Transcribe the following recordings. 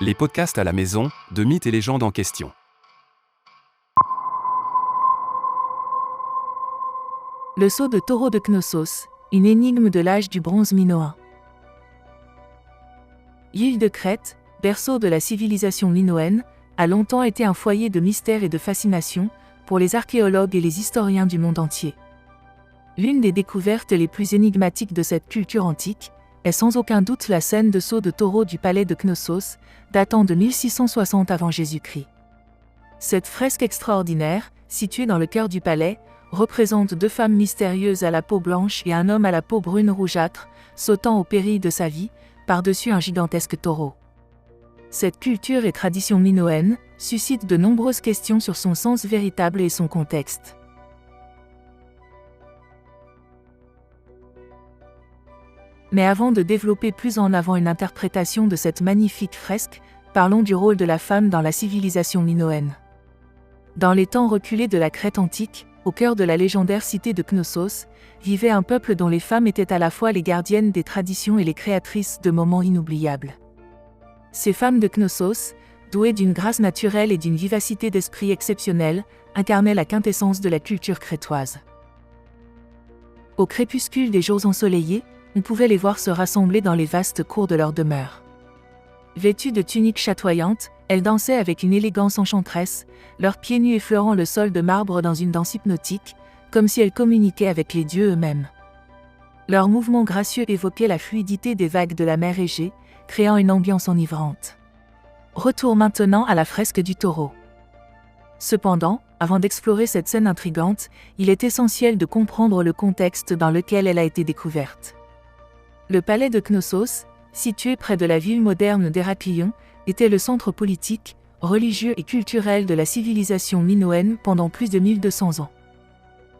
Les podcasts à la maison, de mythes et légendes en question. Le sceau de taureau de Knossos, une énigme de l'âge du bronze minoen. L'île de Crète, berceau de la civilisation minoenne, a longtemps été un foyer de mystère et de fascination pour les archéologues et les historiens du monde entier. L'une des découvertes les plus énigmatiques de cette culture antique est sans aucun doute la scène de sceau de taureau du palais de Knossos, datant de 1660 avant Jésus-Christ. Cette fresque extraordinaire, située dans le cœur du palais, représente deux femmes mystérieuses à la peau blanche et un homme à la peau brune rougeâtre, sautant au péril de sa vie, par-dessus un gigantesque taureau. Cette culture et tradition minoenne suscite de nombreuses questions sur son sens véritable et son contexte. Mais avant de développer plus en avant une interprétation de cette magnifique fresque, parlons du rôle de la femme dans la civilisation minoenne. Dans les temps reculés de la Crète antique, au cœur de la légendaire cité de Knossos, vivait un peuple dont les femmes étaient à la fois les gardiennes des traditions et les créatrices de moments inoubliables. Ces femmes de Knossos, douées d'une grâce naturelle et d'une vivacité d'esprit exceptionnelle, incarnaient la quintessence de la culture crétoise. Au crépuscule des jours ensoleillés, on pouvait les voir se rassembler dans les vastes cours de leur demeure. Vêtues de tuniques chatoyantes, elles dansaient avec une élégance enchanteresse, leurs pieds nus effleurant le sol de marbre dans une danse hypnotique, comme si elles communiquaient avec les dieux eux-mêmes. Leurs mouvements gracieux évoquaient la fluidité des vagues de la mer Égée, créant une ambiance enivrante. Retour maintenant à la fresque du taureau. Cependant, avant d'explorer cette scène intrigante, il est essentiel de comprendre le contexte dans lequel elle a été découverte. Le palais de Knossos, situé près de la ville moderne d'Héraklion, était le centre politique, religieux et culturel de la civilisation minoenne pendant plus de 1200 ans.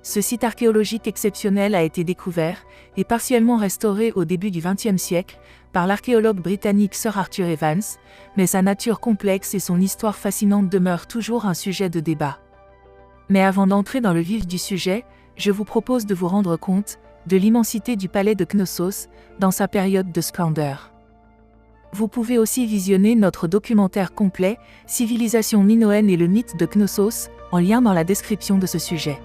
Ce site archéologique exceptionnel a été découvert et partiellement restauré au début du XXe siècle par l'archéologue britannique Sir Arthur Evans, mais sa nature complexe et son histoire fascinante demeurent toujours un sujet de débat. Mais avant d'entrer dans le vif du sujet, je vous propose de vous rendre compte de l'immensité du palais de Knossos dans sa période de splendeur. Vous pouvez aussi visionner notre documentaire complet « Civilisation minoenne et le mythe de Knossos » en lien dans la description de ce sujet.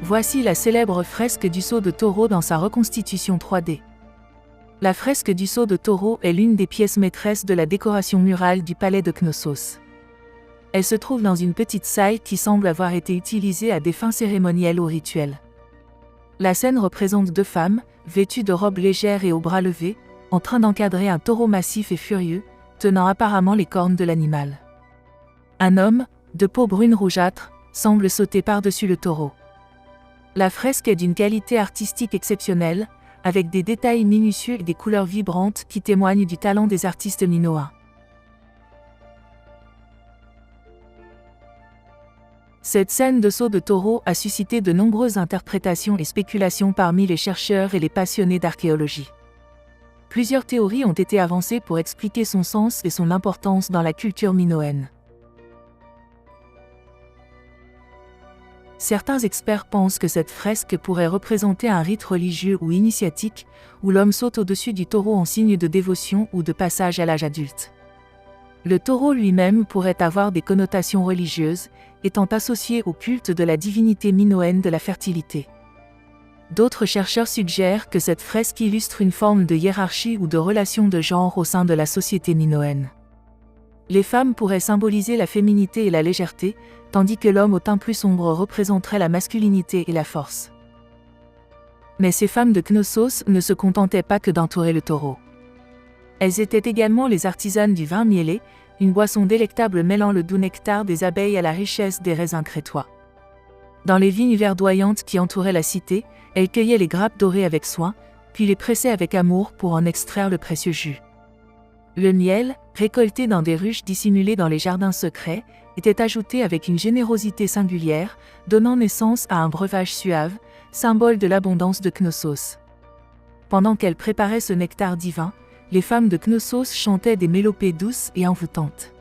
Voici la célèbre fresque du sceau de taureau dans sa reconstitution 3D. La fresque du sceau de taureau est l'une des pièces maîtresses de la décoration murale du palais de Knossos. Elle se trouve dans une petite salle qui semble avoir été utilisée à des fins cérémonielles ou rituelles. La scène représente deux femmes, vêtues de robes légères et aux bras levés, en train d'encadrer un taureau massif et furieux, tenant apparemment les cornes de l'animal. Un homme, de peau brune rougeâtre, semble sauter par-dessus le taureau. La fresque est d'une qualité artistique exceptionnelle, avec des détails minutieux et des couleurs vibrantes qui témoignent du talent des artistes minoens. Cette scène de sceau de taureau a suscité de nombreuses interprétations et spéculations parmi les chercheurs et les passionnés d'archéologie. Plusieurs théories ont été avancées pour expliquer son sens et son importance dans la culture minoenne. Certains experts pensent que cette fresque pourrait représenter un rite religieux ou initiatique, où l'homme saute au-dessus du taureau en signe de dévotion ou de passage à l'âge adulte. Le taureau lui-même pourrait avoir des connotations religieuses, étant associé au culte de la divinité minoenne de la fertilité. D'autres chercheurs suggèrent que cette fresque illustre une forme de hiérarchie ou de relation de genre au sein de la société minoenne. Les femmes pourraient symboliser la féminité et la légèreté, tandis que l'homme au teint plus sombre représenterait la masculinité et la force. Mais ces femmes de Knossos ne se contentaient pas que d'entourer le taureau. Elles étaient également les artisanes du vin mielé, une boisson délectable mêlant le doux nectar des abeilles à la richesse des raisins crétois. Dans les vignes verdoyantes qui entouraient la cité, elles cueillaient les grappes dorées avec soin, puis les pressaient avec amour pour en extraire le précieux jus. Le miel, récolté dans des ruches dissimulées dans les jardins secrets, était ajoutée avec une générosité singulière, donnant naissance à un breuvage suave, symbole de l'abondance de Knossos. Pendant qu'elles préparaient ce nectar divin, les femmes de Knossos chantaient des mélopées douces et envoûtantes.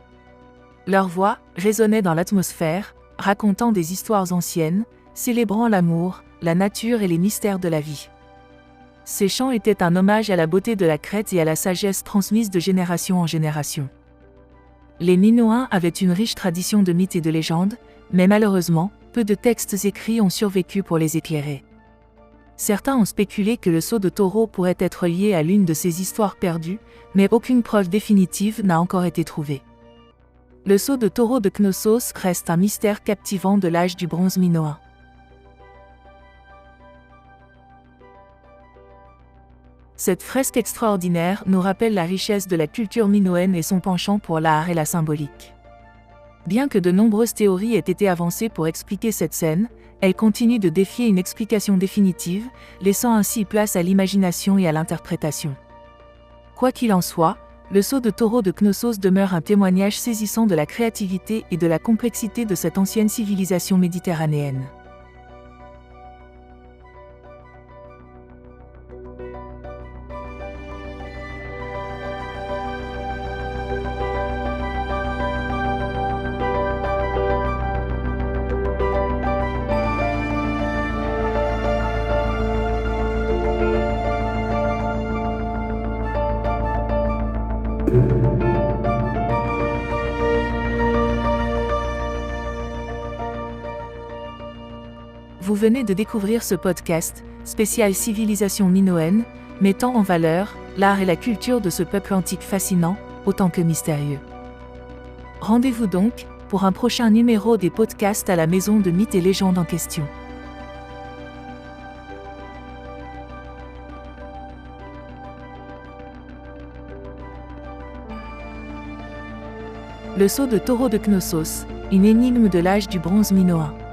Leur voix résonnait dans l'atmosphère, racontant des histoires anciennes, célébrant l'amour, la nature et les mystères de la vie. Ces chants étaient un hommage à la beauté de la Crète et à la sagesse transmise de génération en génération. Les Minoens avaient une riche tradition de mythes et de légendes, mais malheureusement, peu de textes écrits ont survécu pour les éclairer. Certains ont spéculé que le sceau de taureau pourrait être lié à l'une de ces histoires perdues, mais aucune preuve définitive n'a encore été trouvée. Le sceau de taureau de Knossos reste un mystère captivant de l'âge du bronze minoen. Cette fresque extraordinaire nous rappelle la richesse de la culture minoenne et son penchant pour l'art et la symbolique. Bien que de nombreuses théories aient été avancées pour expliquer cette scène, elle continue de défier une explication définitive, laissant ainsi place à l'imagination et à l'interprétation. Quoi qu'il en soit, le sceau de taureau de Knossos demeure un témoignage saisissant de la créativité et de la complexité de cette ancienne civilisation méditerranéenne. Vous venez de découvrir ce podcast, spécial civilisation minoenne, mettant en valeur l'art et la culture de ce peuple antique fascinant, autant que mystérieux. Rendez-vous donc pour un prochain numéro des podcasts à la Maison de Mythes et Légendes en question. Le sceau de taureau de Knossos, une énigme de l'âge du bronze minoen.